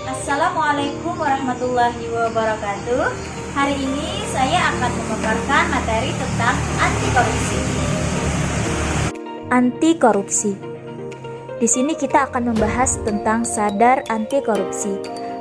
Assalamualaikum warahmatullahi wabarakatuh. Hari ini saya akan memaparkan materi tentang anti korupsi. Anti korupsi. Di sini kita akan membahas tentang sadar anti korupsi.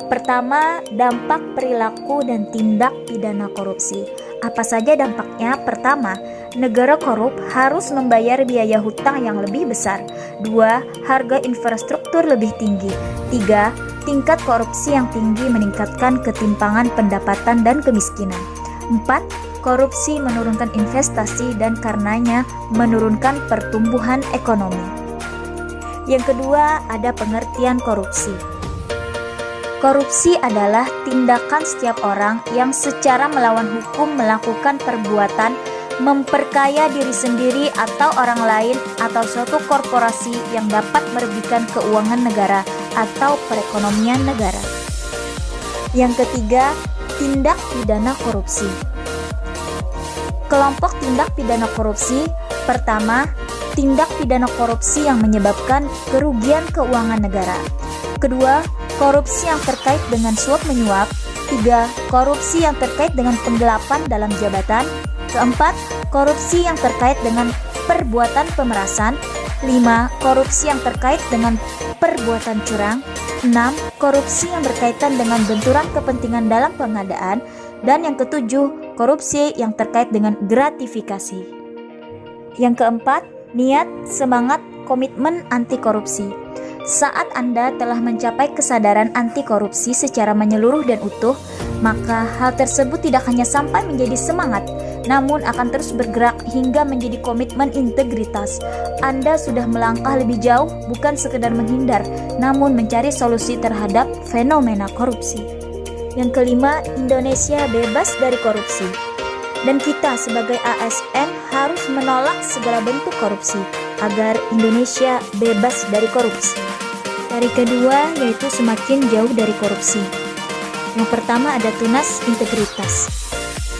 Pertama, dampak perilaku dan tindak pidana korupsi. Apa saja dampaknya? Pertama, negara korup harus membayar biaya hutang yang lebih besar. 2. Harga infrastruktur lebih tinggi. 3. Tingkat korupsi yang tinggi meningkatkan ketimpangan pendapatan dan kemiskinan. 4. Korupsi menurunkan investasi dan karenanya menurunkan pertumbuhan ekonomi. Yang kedua, ada pengertian korupsi. Korupsi adalah tindakan setiap orang yang secara melawan hukum melakukan perbuatan memperkaya diri sendiri atau orang lain atau suatu korporasi yang dapat merugikan keuangan negara atau perekonomian negara. Yang ketiga, tindak pidana korupsi. Kelompok tindak pidana korupsi. Pertama, tindak pidana korupsi yang menyebabkan kerugian keuangan negara. Kedua, korupsi yang terkait dengan suap menyuap. 3. Korupsi yang terkait dengan penggelapan dalam jabatan. Keempat, korupsi yang terkait dengan perbuatan pemerasan. 5. Korupsi yang terkait dengan perbuatan curang. 6. Korupsi yang berkaitan dengan benturan kepentingan dalam pengadaan. Dan yang ketujuh, korupsi yang terkait dengan gratifikasi. Yang keempat, niat, semangat, komitmen anti korupsi. Saat Anda telah mencapai kesadaran anti korupsi secara menyeluruh dan utuh, maka hal tersebut tidak hanya sampai menjadi semangat, namun akan terus bergerak hingga menjadi komitmen integritas. Anda sudah melangkah lebih jauh, bukan sekedar menghindar, namun mencari solusi terhadap fenomena korupsi. Yang kelima, Indonesia bebas dari korupsi. Dan kita sebagai ASN harus menolak segala bentuk korupsi agar Indonesia bebas dari korupsi. Dari kedua, yaitu semakin jauh dari korupsi. Yang pertama ada tunas integritas.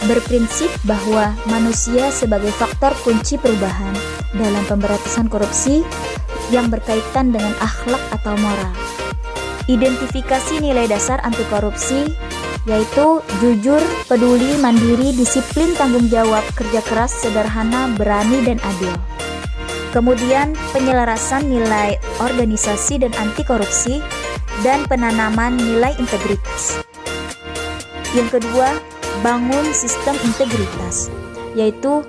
Berprinsip bahwa manusia sebagai faktor kunci perubahan dalam pemberantasan korupsi yang berkaitan dengan akhlak atau moral. Identifikasi nilai dasar anti korupsi yaitu jujur, peduli, mandiri, disiplin, tanggung jawab, kerja keras, sederhana, berani, dan adil. Kemudian penyelarasan nilai organisasi dan anti korupsi dan penanaman nilai integritas. Yang kedua, bangun sistem integritas, yaitu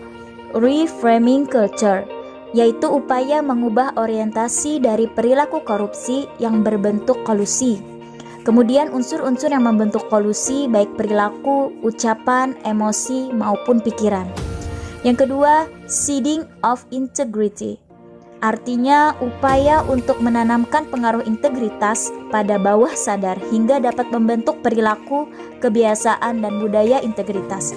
reframing culture, yaitu upaya mengubah orientasi dari perilaku korupsi yang berbentuk kolusi. Kemudian unsur-unsur yang membentuk kolusi baik perilaku, ucapan, emosi, maupun pikiran. Yang kedua, seeding of integrity. Artinya upaya untuk menanamkan pengaruh integritas pada bawah sadar hingga dapat membentuk perilaku, kebiasaan, dan budaya integritas.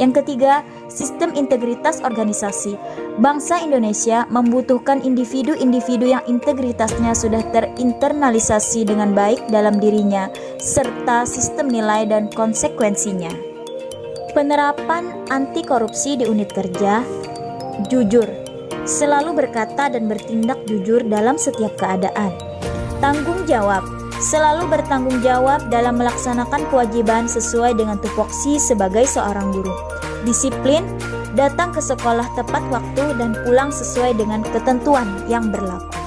Yang ketiga, sistem integritas organisasi. Bangsa Indonesia membutuhkan individu-individu yang integritasnya sudah terinternalisasi dengan baik dalam dirinya, serta sistem nilai dan konsekuensinya. Penerapan anti korupsi di unit kerja. Jujur, selalu berkata dan bertindak jujur dalam setiap keadaan. Tanggung jawab, selalu bertanggung jawab dalam melaksanakan kewajiban sesuai dengan tupoksi sebagai seorang guru. Disiplin, datang ke sekolah tepat waktu dan pulang sesuai dengan ketentuan yang berlaku.